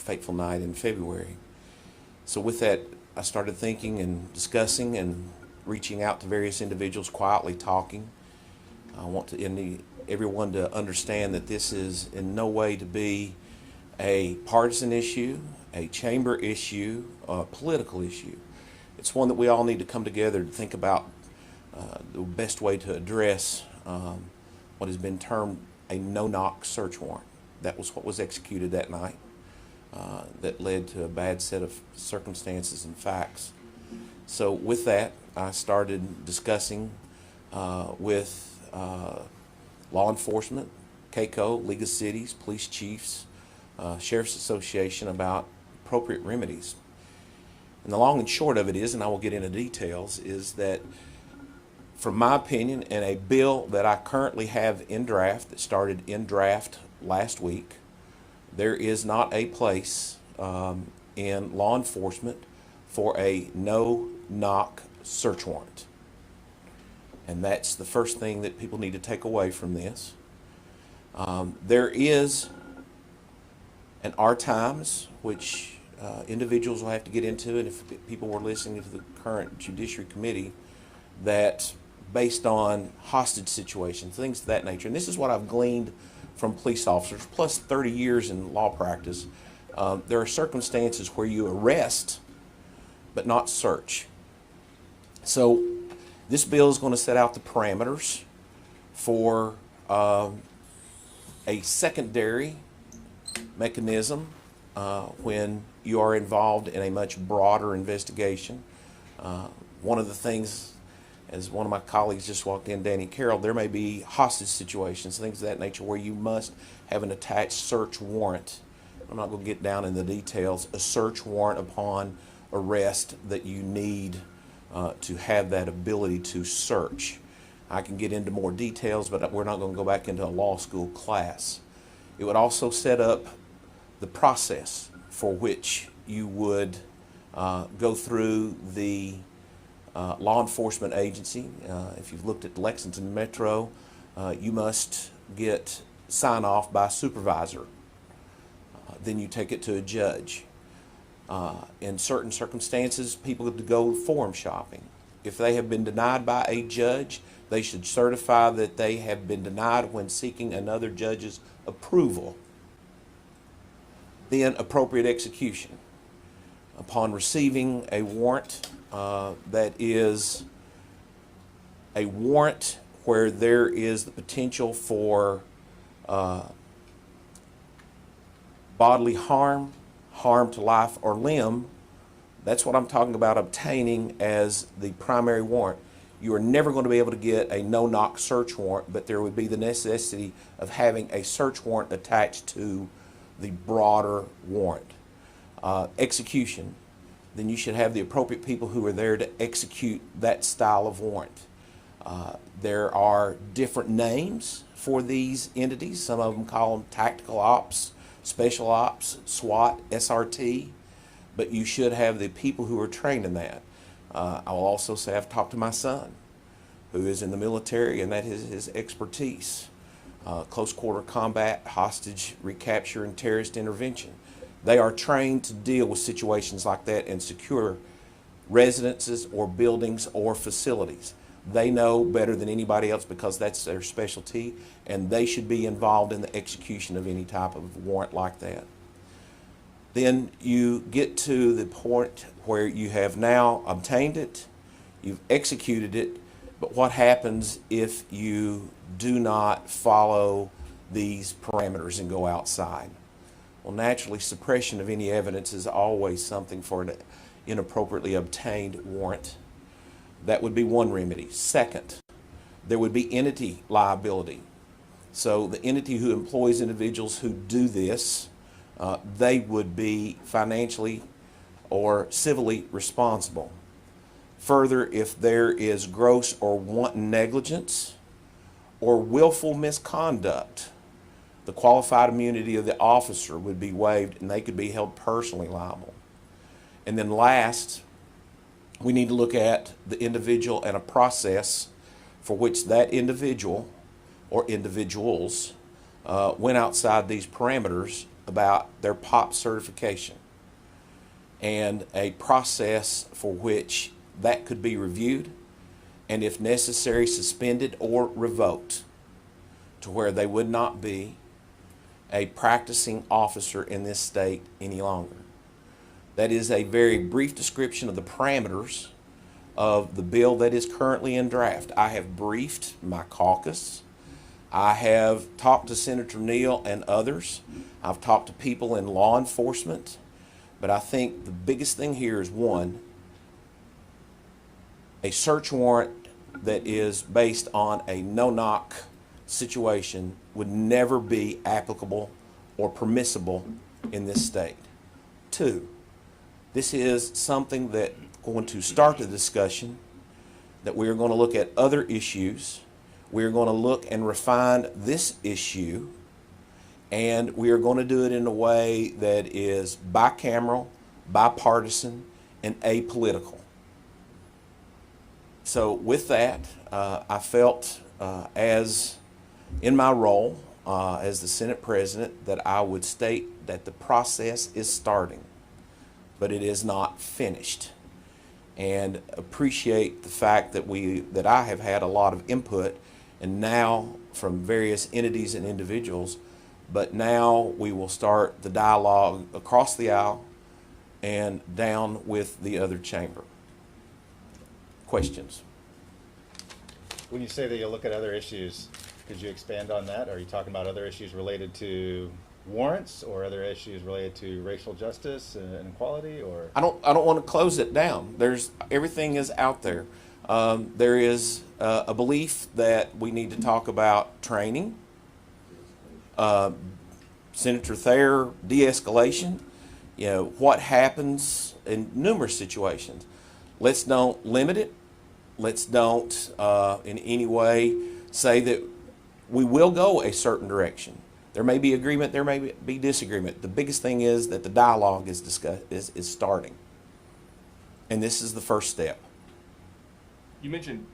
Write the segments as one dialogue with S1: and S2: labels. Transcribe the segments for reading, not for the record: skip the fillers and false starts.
S1: fateful night in February. So with that, I started thinking and discussing and reaching out to various individuals, quietly talking. I want everyone to understand that this is in no way to be a partisan issue, a chamber issue, a political issue. It's one that we all need to come together to think about the best way to address what has been termed a no-knock search warrant. That was what was executed that night. That led to a bad set of circumstances and facts. So with that, I started discussing with law enforcement, CACO, League of Cities, police chiefs, Sheriff's Association about appropriate remedies. And the long and short of it is, and I will get into details, is that from my opinion, and a bill that I currently have in draft, that started in draft last week, there is not a place in law enforcement for a no-knock search warrant. And that's the first thing that people need to take away from this. There is, and are times, which individuals will have to get into, and if people were listening to the current Judiciary Committee, that based on hostage situations, things of that nature, and this is what I've gleaned from police officers, plus 30 years in law practice, there are circumstances where you arrest but not search. So this bill is going to set out the parameters for a secondary mechanism when you are involved in a much broader investigation. One of the things, as one of my colleagues just walked in, Danny Carroll, there may be hostage situations, things of that nature, where you must have an attached search warrant. I'm not going to get down in the details. A search warrant upon arrest that you need to have that ability to search. I can get into more details, but we're not going to go back into a law school class. It would also set up the process for which you would go through the law enforcement agency. If you've looked at Lexington Metro, you must get sign off by a supervisor. Then you take it to a judge. In certain circumstances, people have to go forum shopping. If they have been denied by a judge, they should certify that they have been denied when seeking another judge's approval. Then appropriate execution. Upon receiving a warrant that is a warrant where there is the potential for bodily harm, harm to life or limb, that's what I'm talking about obtaining as the primary warrant. You are never going to be able to get a no-knock search warrant, but there would be the necessity of having a search warrant attached to the broader warrant. Execution, then you should have the appropriate people who are there to execute that style of warrant. There are different names for these entities. Some of them call them tactical ops, special ops, SWAT, SRT, but you should have the people who are trained in that. I will also say I've talked to my son, who is in the military, and that is his expertise. Close quarter combat, hostage recapture, and terrorist intervention. They are trained to deal with situations like that and secure residences or buildings or facilities. They know better than anybody else because that's their specialty, and they should be involved in the execution of any type of warrant like that. Then you get to the point where you have now obtained it, you've executed it, but what happens if you do not follow these parameters and go outside? Well, naturally, suppression of any evidence is always something for an inappropriately obtained warrant. That would be one remedy. Second, there would be entity liability. So the entity who employs individuals who do this, they would be financially or civilly responsible. Further, if there is gross or wanton negligence or willful misconduct, the qualified immunity of the officer would be waived and they could be held personally liable. And then last, we need to look at the individual and a process for which that individual or individuals went outside these parameters about their POP certification and a process for which that could be reviewed and, if necessary, suspended or revoked to where they would not be a practicing officer in this state any longer. That is a very brief description of the parameters of the bill that is currently in draft. I have briefed my caucus. I have talked to Senator Neal and others. I've talked to people in law enforcement. But I think the biggest thing here is, one, a search warrant that is based on a no-knock situation would never be applicable or permissible in this state. Two, this is something that going to start the discussion that we are going to look at other issues. We are going to look and refine this issue, and we are going to do it in a way that is bicameral, bipartisan, and apolitical. So with that, I felt as in my role as the Senate President that I would state that the process is starting, but it is not finished. And appreciate the fact that I have had a lot of input, and now from various entities and individuals, but now we will start the dialogue across the aisle and down with the other chamber. Questions?
S2: When you say that you'll look at other issues, could you expand on that? Are you talking about other issues related to warrants or other issues related to racial justice and equality, or?
S1: I don't want to close it down. Everything is out there. There is a belief that we need to talk about training, Senator Thayer, de-escalation, what happens in numerous situations. Let's don't limit it. Let's don't in any way say that we will go a certain direction. There may be agreement, there may be disagreement. The biggest thing is that the dialogue is starting. And this is the first step.
S3: You mentioned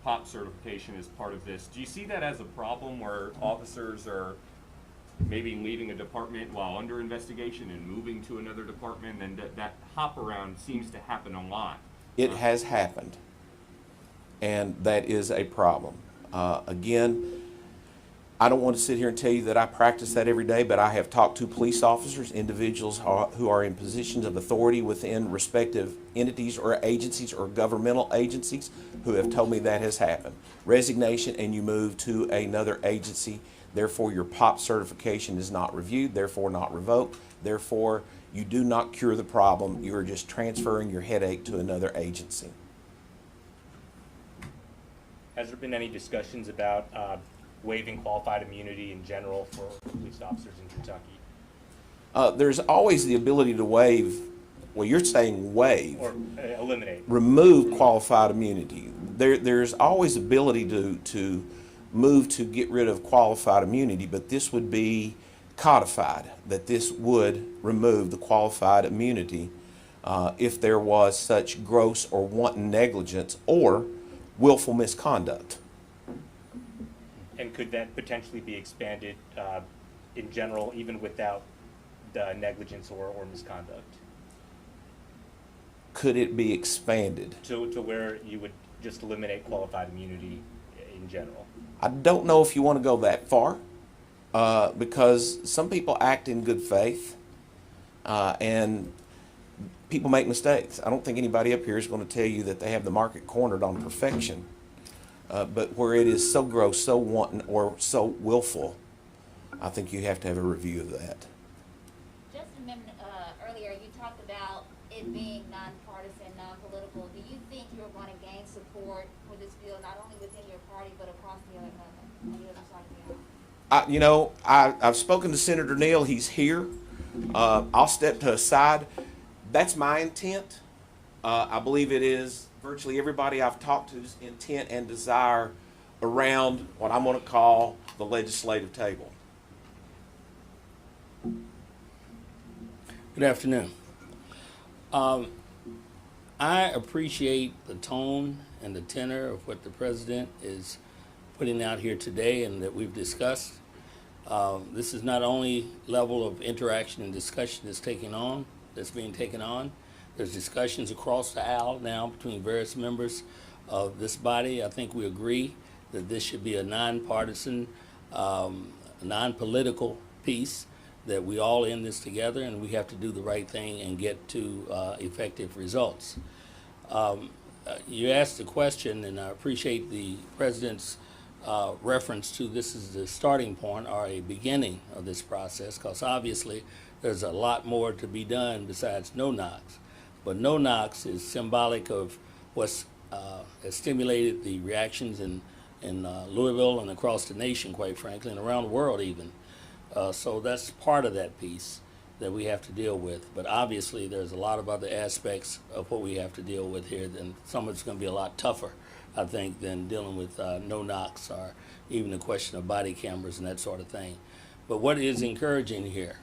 S3: POP certification as part of this. Do you see that as a problem where officers are maybe leaving a department while under investigation and moving to another department, and that hop around seems to happen a lot?
S1: It has happened, and that is a problem. Again, I don't want to sit here and tell you that I practice that every day, but I have talked to police officers, individuals who are in positions of authority within respective entities or agencies or governmental agencies who have told me that has happened. Resignation, and you move to another agency, therefore your POP certification is not reviewed, therefore not revoked, therefore you do not cure the problem, you are just transferring your headache to another agency.
S4: Has there been any discussions about waiving qualified immunity in general for police officers in Kentucky?
S1: There's always the ability to waive, well, you're saying waive.
S4: Or eliminate.
S1: Remove qualified immunity. There's always ability to move to get rid of qualified immunity, but this would be codified, that this would remove the qualified immunity if there was such gross or wanton negligence or willful misconduct.
S4: And could that potentially be expanded in general, even without the negligence or misconduct?
S1: Could it be expanded?
S4: To where you would just eliminate qualified immunity in general?
S1: I don't know if you want to go that far because some people act in good faith and people make mistakes. I don't think anybody up here is going to tell you that they have the market cornered on perfection. But where it is so gross, so wanton, or so willful, I think you have to have a review of that.
S5: Just a minute earlier, you talked about it being nonpartisan, non-political. Do you think you're going to gain support for this bill, not only within your party, but across the other side of the aisle?
S1: I've spoken to Senator Neal. He's here. I'll step to a side. That's my intent. I believe it is virtually everybody I've talked to's intent and desire around what I'm going to call the legislative table.
S6: Good afternoon. I appreciate the tone and the tenor of what the president is putting out here today and that we've discussed. This is not only level of interaction and discussion that's being taken on. There's discussions across the aisle now between various members of this body. I think we agree that this should be a nonpartisan, non-political piece, that we all in this together and we have to do the right thing and get to effective results. You asked the question, and I appreciate the President's reference to this is the starting point or a beginning of this process, because obviously there's a lot more to be done besides no-knocks. But no-knocks is symbolic of what's has stimulated the reactions in Louisville and across the nation, quite frankly, and around the world even. So that's part of that piece that we have to deal with. But obviously, there's a lot of other aspects of what we have to deal with here, and some of it's going to be a lot tougher, I think, than dealing with no-knocks or even the question of body cameras and that sort of thing. But what is encouraging here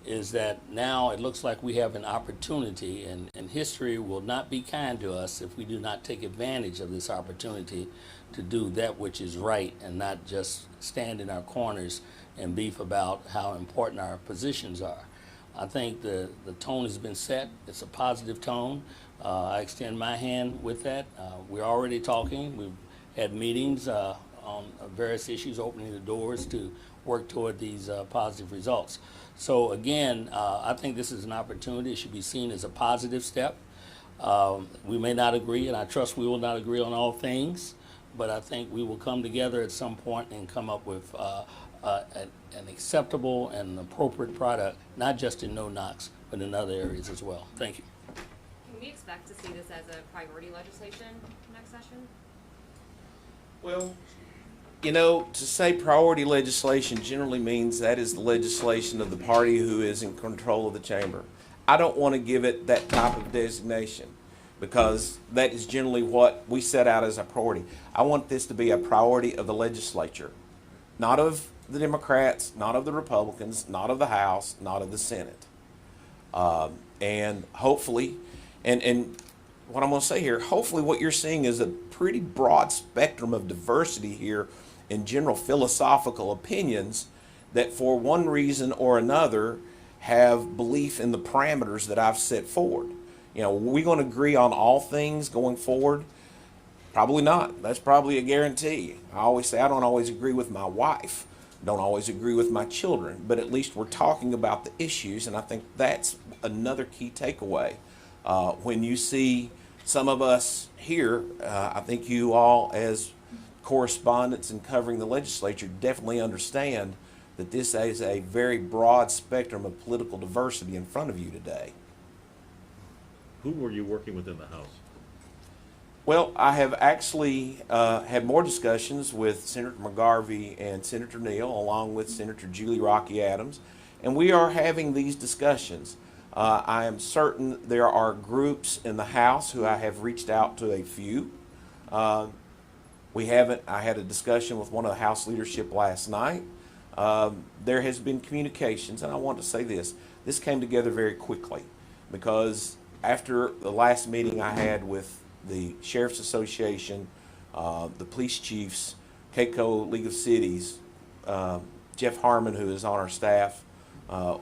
S6: is that now it looks like we have an opportunity, and history will not be kind to us if we do not take advantage of this opportunity to do that which is right and not just stand in our corners and beef about how important our positions are. I think the tone has been set. It's a positive tone. I extend my hand with that. We're already talking. We've had meetings on various issues, opening the doors to work toward these positive results. So again, I think this is an opportunity. It should be seen as a positive step. We may not agree, and I trust we will not agree on all things, but I think we will come together at some point and come up with an acceptable and appropriate product, not just in no-knocks, but in other areas as well. Thank you.
S7: Can we expect to see this as a priority legislation next session?
S1: Well, you know, to say priority legislation generally means that is the legislation of the party who is in control of the chamber. I don't want to give it that type of designation because that is generally what we set out as a priority. I want this to be a priority of the legislature, not of the Democrats, not of the Republicans, not of the House, not of the Senate. And hopefully, and what I'm going to say here, hopefully what you're seeing is a pretty broad spectrum of diversity here in general philosophical opinions that for one reason or another have belief in the parameters that I've set forward. You know, are we going to agree on all things going forward? Probably not. That's probably a guarantee. I always say I don't always agree with my wife, don't always agree with my children, but at least we're talking about the issues, and I think that's another key takeaway. When you see some of us here, I think you all as correspondents and covering the legislature definitely understand that this is a very broad spectrum of political diversity in front of you today.
S8: Who were you working with in the House?
S1: Well, I have actually had more discussions with Senator McGarvey and Senator Neal, along with Senator Julie Rocky Adams, and we are having these discussions. I am certain there are groups in the House who I have reached out to a few. I had a discussion with one of the House leadership last night. There has been communications, and I want to say this came together very quickly because after the last meeting I had with the Sheriff's Association, the police chiefs, CAECO League of Cities, Jeff Harmon, who is on our staff,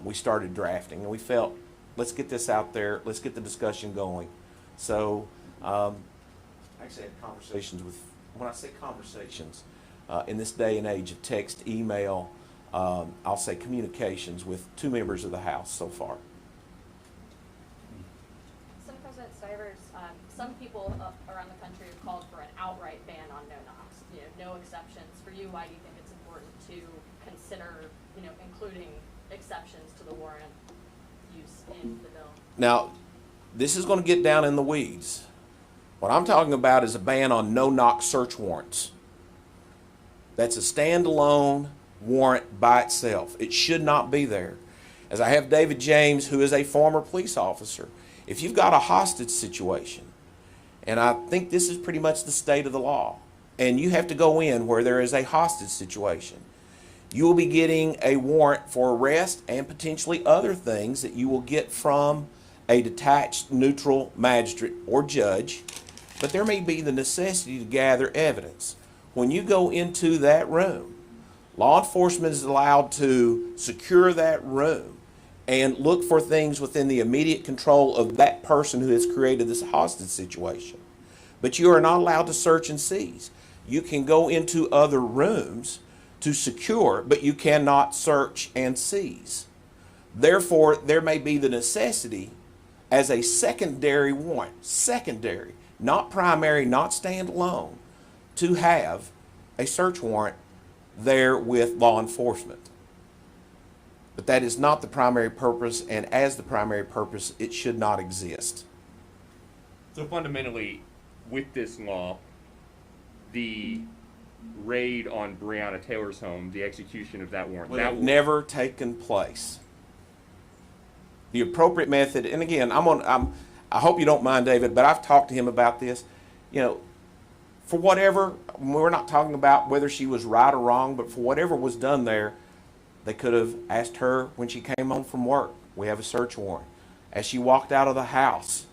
S1: we started drafting, and we felt, let's get this out there, let's get the discussion going. So, I actually had conversations with, when I say conversations, in this day and age of text, email, I'll say communications with 2 members of the House so far.
S7: Senate President Stivers, some people around the country have called for an outright ban on no-knocks, no exceptions. For you, why do you think it's important to consider, including exceptions to the warrant use in the bill?
S1: Now, this is going to get down in the weeds. What I'm talking about is a ban on no-knock search warrants. That's a standalone warrant by itself. It should not be there. As I have David James, who is a former police officer, if you've got a hostage situation, and I think this is pretty much the state of the law, and you have to go in where there is a hostage situation, you will be getting a warrant for arrest and potentially other things that you will get from a detached, neutral magistrate or judge, but there may be the necessity to gather evidence. When you go into that room, Law enforcement is allowed to secure that room and look for things within the immediate control of that person who has created this hostage situation. But you are not allowed to search and seize. You can go into other rooms to secure, but you cannot search and seize. Therefore, there may be the necessity as a secondary warrant, secondary, not primary, not standalone, to have a search warrant there with law enforcement. But that is not the primary purpose, and as the primary purpose, it should not exist.
S3: So fundamentally, with this law, the raid on Breonna Taylor's home, the execution of that warrant,
S1: Would
S3: that
S1: have never taken place. The appropriate method, and again, I hope you don't mind, David, but I've talked to him about this. You know, for whatever, we're not talking about whether she was right or wrong, but for whatever was done there, they could have asked her when she came home from work. We have a search warrant. As she walked out of the house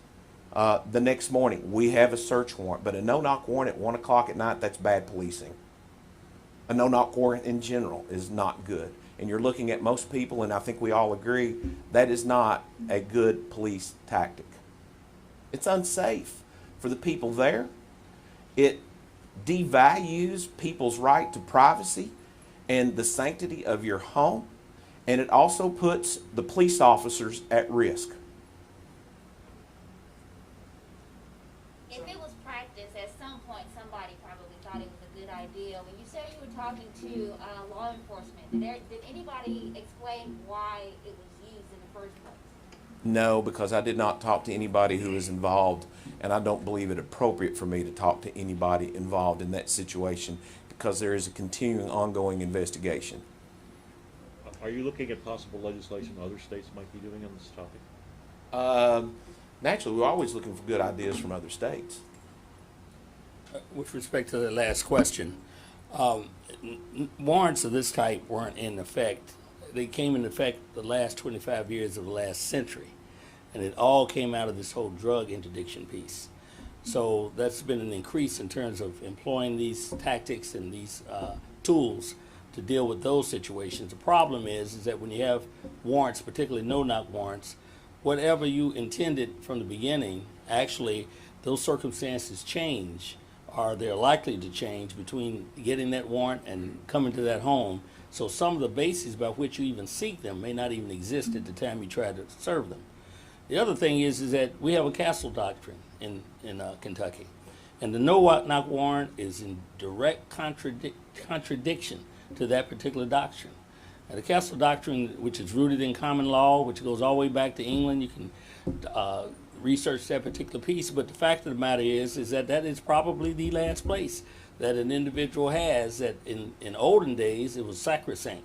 S1: the next morning, we have a search warrant. But a no-knock warrant at 1 o'clock at night, that's bad policing. A no-knock warrant in general is not good. And you're looking at most people, and I think we all agree, that is not a good police tactic. It's unsafe for the people there. It devalues people's right to privacy and the sanctity of your home, and it also puts the police officers at risk.
S5: If it was practiced, at some point, somebody probably thought it was a good idea. When you said you were talking to law enforcement, did anybody explain why it was used in the first place?
S1: No, because I did not talk to anybody who was involved, and I don't believe it appropriate for me to talk to anybody involved in that situation because there is a continuing, ongoing investigation.
S8: Are you looking at possible legislation other states might be doing on this topic?
S1: Naturally, we're always looking for good ideas from other states.
S6: With respect to the last question, warrants of this type weren't in effect. They came into effect the last 25 years of the last century, and it all came out of this whole drug interdiction piece. So that's been an increase in terms of employing these tactics and these tools to deal with those situations. The problem is that when you have warrants, particularly no-knock warrants, whatever you intended from the beginning, actually those circumstances change, or they're likely to change between getting that warrant and coming to that home. So some of the bases by which you even seek them may not even exist at the time you try to serve them. The other thing is that we have a castle doctrine in Kentucky, and the no-knock warrant is in direct contradiction to that particular doctrine. Now, the castle doctrine, which is rooted in common law, which goes all the way back to England, you can research that particular piece, but the fact of the matter is that that is probably the last place that an individual has that in olden days it was sacrosanct.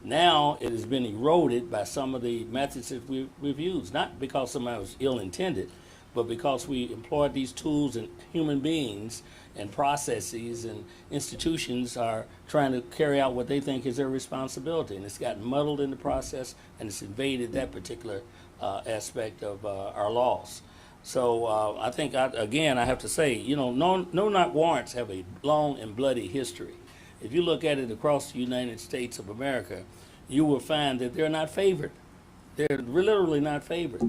S6: Now it has been eroded by some of the methods that we've used, not because somebody was ill-intended, but because we employed these tools and human beings and processes and institutions are trying to carry out what they think is their responsibility. And it's gotten muddled in the process, and it's invaded that particular aspect of our laws. So I think, again, I have to say, you know, no-knock warrants have a long and bloody history. If you look at it across the United States of America, you will find that they're not favored. They're literally not favored.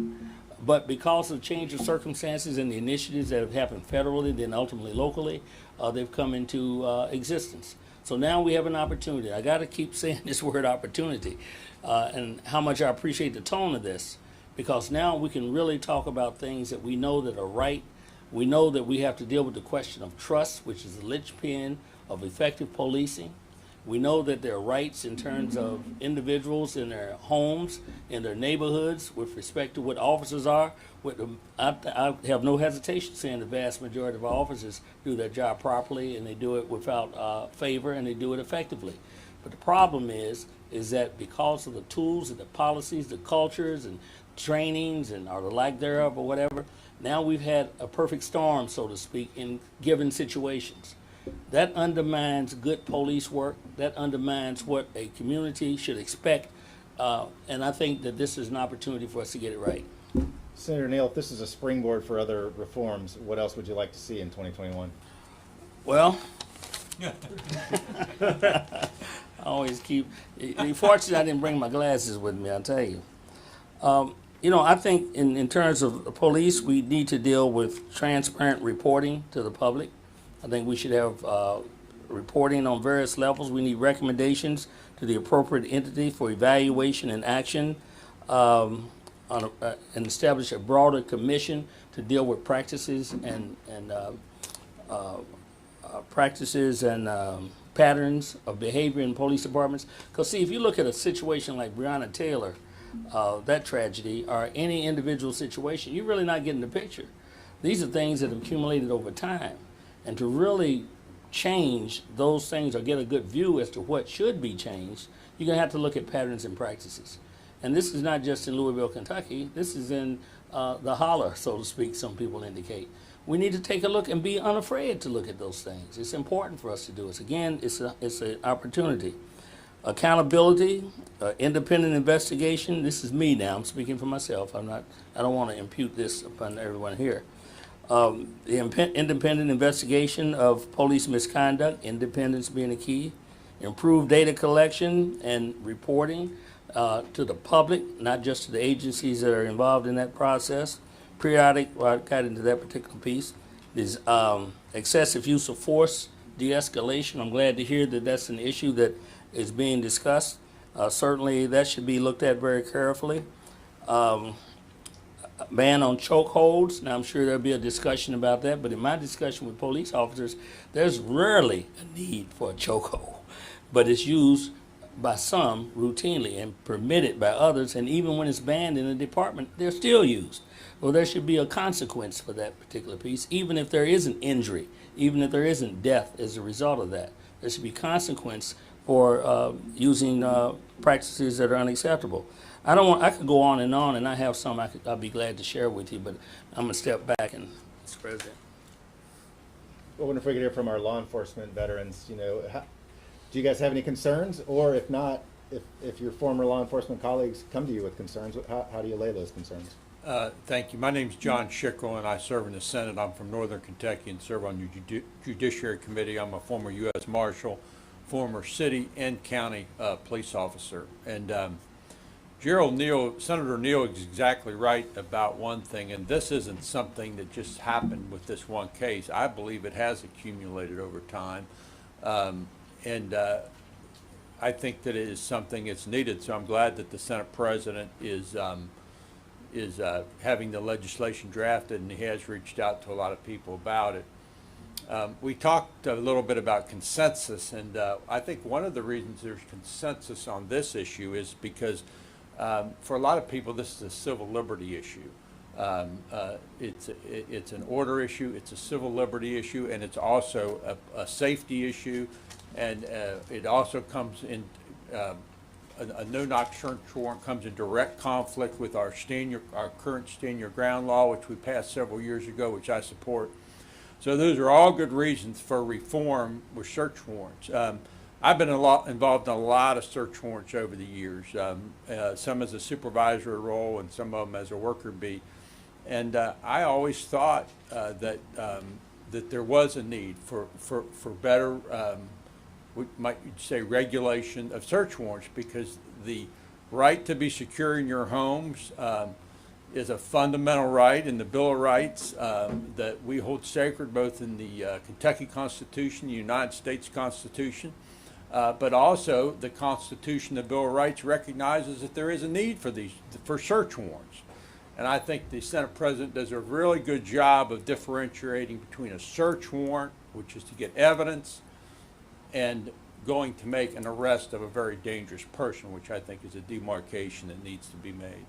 S6: But because of change of circumstances and the initiatives that have happened federally, then ultimately locally, they've come into existence. So now we have an opportunity. I got to keep saying this word opportunity and how much I appreciate the tone of this, because now we can really talk about things that we know that are right. We know that we have to deal with the question of trust, which is the linchpin of effective policing. We know that there are rights in terms of individuals in their homes, in their neighborhoods, with respect to what officers are. I have no hesitation saying the vast majority of our officers do their job properly, and they do it without favor, and they do it effectively. But the problem is that because of the tools and the policies, the cultures and trainings and or the lack thereof or whatever, now we've had a perfect storm, so to speak, in given situations. That undermines good police work. That undermines what a community should expect. And I think that this is an opportunity for us to get it right.
S2: Senator Neal, if this is a springboard for other reforms, what else would you like to see in 2021?
S6: Well, always keep. Fortunately, I didn't bring my glasses with me. I'll tell you. You know, I think in terms of the police, we need to deal with transparent reporting to the public. I think we should have reporting on various levels. We need recommendations to the appropriate entity for evaluation and action, and establish a broader commission to deal with practices and patterns of behavior in police departments. Because see, if you look at a situation like Breonna Taylor, that tragedy, or any individual situation, you're really not getting the picture. These are things that have accumulated over time. And to really change those things or get a good view as to what should be changed, you're going to have to look at patterns and practices. And this is not just in Louisville, Kentucky. This is in the holler, so to speak, some people indicate. We need to take a look and be unafraid to look at those things. It's important for us to do it. Again, it's an opportunity. Accountability, independent investigation. This is me now. I'm speaking for myself. I don't want to impute this upon everyone here. The independent investigation of police misconduct, independence being a key. Improved data collection and reporting to the public, not just to the agencies that are involved in that process. Periodic, well, I got into that particular piece, is excessive use of force, de-escalation. I'm glad to hear that that's an issue that is being discussed. Certainly that should be looked at very carefully. Ban on chokeholds. Now I'm sure there'll be a discussion about that, but in my discussion with police officers, there's rarely a need for a chokehold, but it's used by some routinely and permitted by others, and even when it's banned in a department, they're still used. Well, there should be a consequence for that particular piece, even if there isn't injury, even if there isn't death as a result of that. There should be consequence for using practices that are unacceptable. I could go on, and I have some I'll be glad to share with you, but I'm going to step back, and Mr. President.
S2: Well, wonder if we could hear from our law enforcement veterans, you know, do you guys have any concerns? Or if not, if your former law enforcement colleagues come to you with concerns, how do you lay those concerns?
S9: Thank you. My name's John Schickel, and I serve in the Senate. I'm from Northern Kentucky and serve on your Judiciary Committee. I'm a former U.S. Marshal, former city and county police officer. And Senator Neal is exactly right about one thing, and this isn't something that just happened with this one case. I believe it has accumulated over time. I think that it is something that's needed, so I'm glad that the Senate President is having the legislation drafted, and he has reached out to a lot of people about it. We talked a little bit about consensus, and I think one of the reasons there's consensus on this issue is because for a lot of people this is a civil liberty issue. It's an order issue, it's a civil liberty issue, and it's also a safety issue, and it also comes in a no-knock search warrant comes in direct conflict with our current stand your ground law, which we passed several years ago, which I support. So those are all good reasons for reform with search warrants. I've been involved in a lot of search warrants over the years, some as a supervisory role and some of them as a worker bee. And I always thought that there was a need for better, we might say, regulation of search warrants, because the right to be secure in your homes is a fundamental right in the Bill of Rights that we hold sacred, both in the Kentucky Constitution, the United States Constitution, but also the Constitution, the Bill of Rights recognizes that there is a need for search warrants. And I think the Senate President does a really good job of differentiating between a search warrant, which is to get evidence, and going to make an arrest of a very dangerous person, which I think is a demarcation that needs to be made.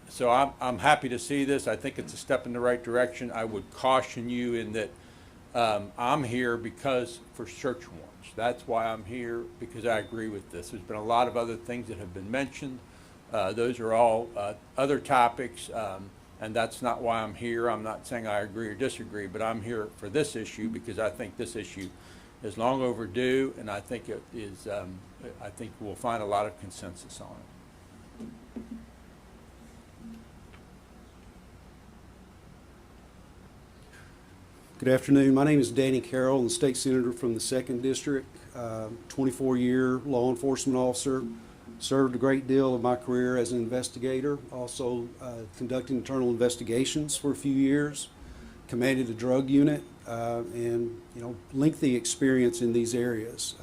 S9: So I'm happy to see this. I think it's a step in the right direction. I would caution you in that I'm here for search warrants. That's why I'm here, because I agree with this. There's been a lot of other things that have been mentioned. Those are all other topics, and that's not why I'm here. I'm not saying I agree or disagree, but I'm here for this issue because I think this issue is long overdue, and I think it is. I think we'll find a lot of consensus on it.
S10: Good afternoon. My name is Danny Carroll, I'm the state senator from the 2nd District, 24-year law enforcement officer. Served a great deal of my career as an investigator, also conducting internal investigations for a few years, commanded a drug unit, and lengthy experience in these areas.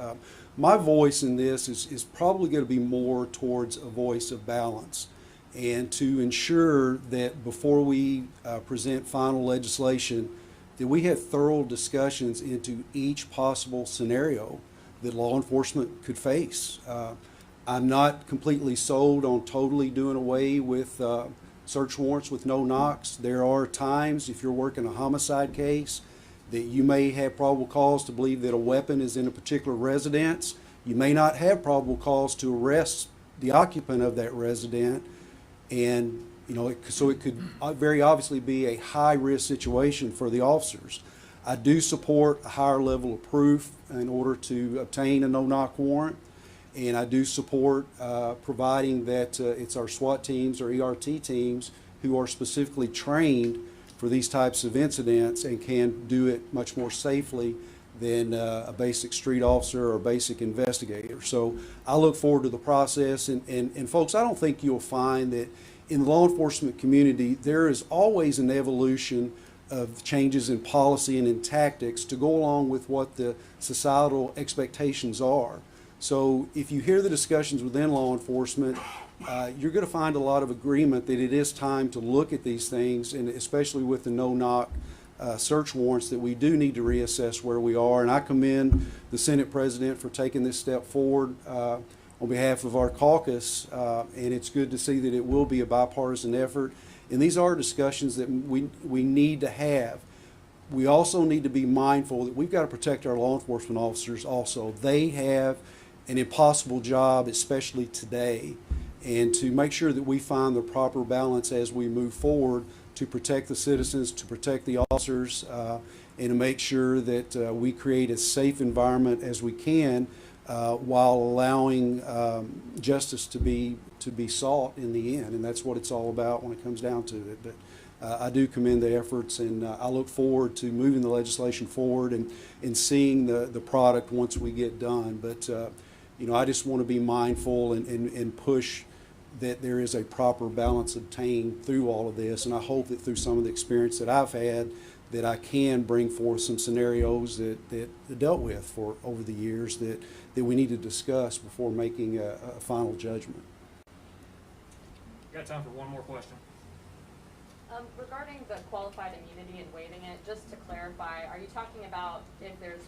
S10: My voice in this is probably going to be more towards a voice of balance, and to ensure that before we present final legislation, that we have thorough discussions into each possible scenario that law enforcement could face. I'm not completely sold on totally doing away with search warrants with no knocks. There are times, if you're working a homicide case, that you may have probable cause to believe that a weapon is in a particular residence. You may not have probable cause to arrest the occupant of that resident, and so it could very obviously be a high-risk situation for the officers. I do support a higher level of proof in order to obtain a no-knock warrant, and I do support providing that it's our SWAT teams or ERT teams who are specifically trained for these types of incidents and can do it much more safely than a basic street officer or basic investigator. So I look forward to the process, and folks, I don't think you'll find that in the law enforcement community there is always an evolution of changes in policy and in tactics to go along with what the societal expectations are. So if you hear the discussions within law enforcement, you're going to find a lot of agreement that it is time to look at these things, and especially with the no-knock search warrants, that we do need to reassess where we are. And I commend the Senate President for taking this step forward on behalf of our caucus, and it's good to see that it will be a bipartisan effort. And these are discussions that we need to have. We also need to be mindful that we've got to protect our law enforcement officers also. They have an impossible job, especially today, and to make sure that we find the proper balance as we move forward to protect the citizens, to protect the officers, and to make sure that we create as safe environment as we can while allowing justice to be sought in the end. And that's what it's all about when it comes down to it. But I do commend the efforts, and I look forward to moving the legislation forward and seeing the product once we get done. But I just want to be mindful and push that there is a proper balance obtained through all of this. And I hope that through some of the experience that I've had, that I can bring forth some scenarios that dealt with for over the years that we need to discuss before making a final judgment.
S3: Got time for one more question.
S7: Regarding the qualified immunity and waiving it, just to clarify, are you talking about if there's,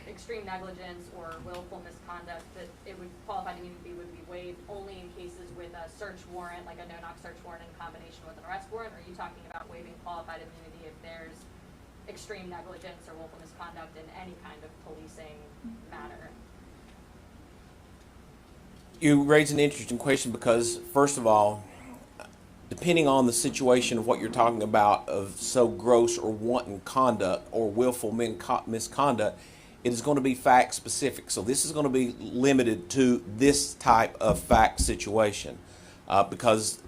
S7: extreme negligence or willful misconduct, that qualified immunity would be waived only in cases with a search warrant, like a no-knock search warrant in combination with an arrest warrant? Or are you talking about waiving qualified immunity if there's extreme negligence or willful misconduct in any kind of policing matter?
S1: You raise an interesting question because, first of all, depending on the situation of what you're talking about of so gross or wanton conduct or willful misconduct, it is going to be fact specific. So this is going to be limited to this type of fact situation because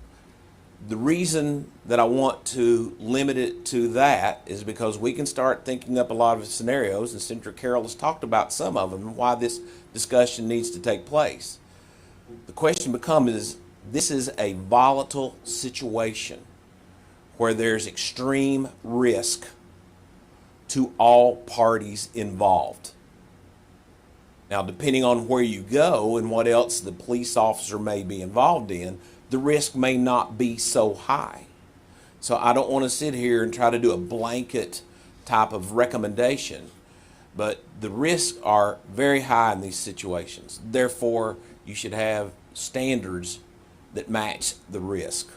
S1: the reason that I want to limit it to that is because we can start thinking up a lot of scenarios, and Senator Carroll has talked about some of them and why this discussion needs to take place. The question becomes, this is a volatile situation where there's extreme risk to all parties involved. Now, depending on where you go and what else the police officer may be involved in, the risk may not be so high. So I don't want to sit here and try to do a blanket type of recommendation, but the risks are very high in these situations. Therefore, you should have standards that match the risk.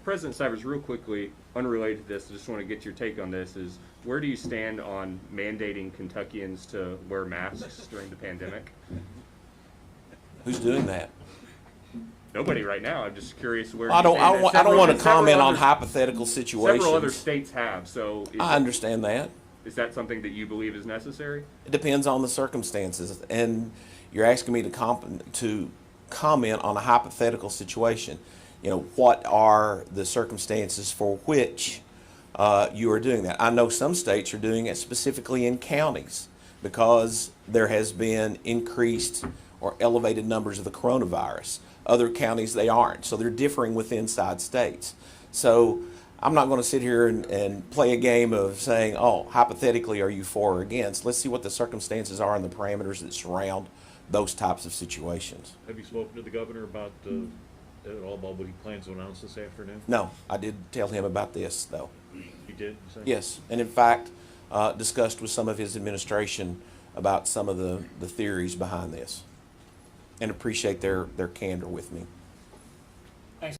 S3: President Stivers, real quickly, unrelated to this, I just want to get your take on this, is where do you stand on mandating Kentuckians to wear masks during the pandemic?
S1: Who's doing that?
S3: Nobody right now. I'm just curious where
S1: I don't want to comment on
S3: others,
S1: hypothetical situations.
S3: Several other states have, so
S1: I understand that.
S3: Is that something that you believe is necessary?
S1: It depends on the circumstances, and you're asking me to comment on a hypothetical situation. What are the circumstances for which you are doing that. I know some states are doing it specifically in counties because there has been increased or elevated numbers of the coronavirus. Other counties, they aren't. So they're differing within inside states. So I'm not going to sit here and play a game of saying, oh, hypothetically, are you for or against? Let's see what the circumstances are and the parameters that surround those types of situations.
S8: Have you spoken to the governor about, at all about what he plans to announce this afternoon?
S1: No, I did tell him about this, though.
S8: He did, you say?
S1: Yes, and in fact, discussed with some of his administration about some of the theories behind this, and appreciate their candor with me.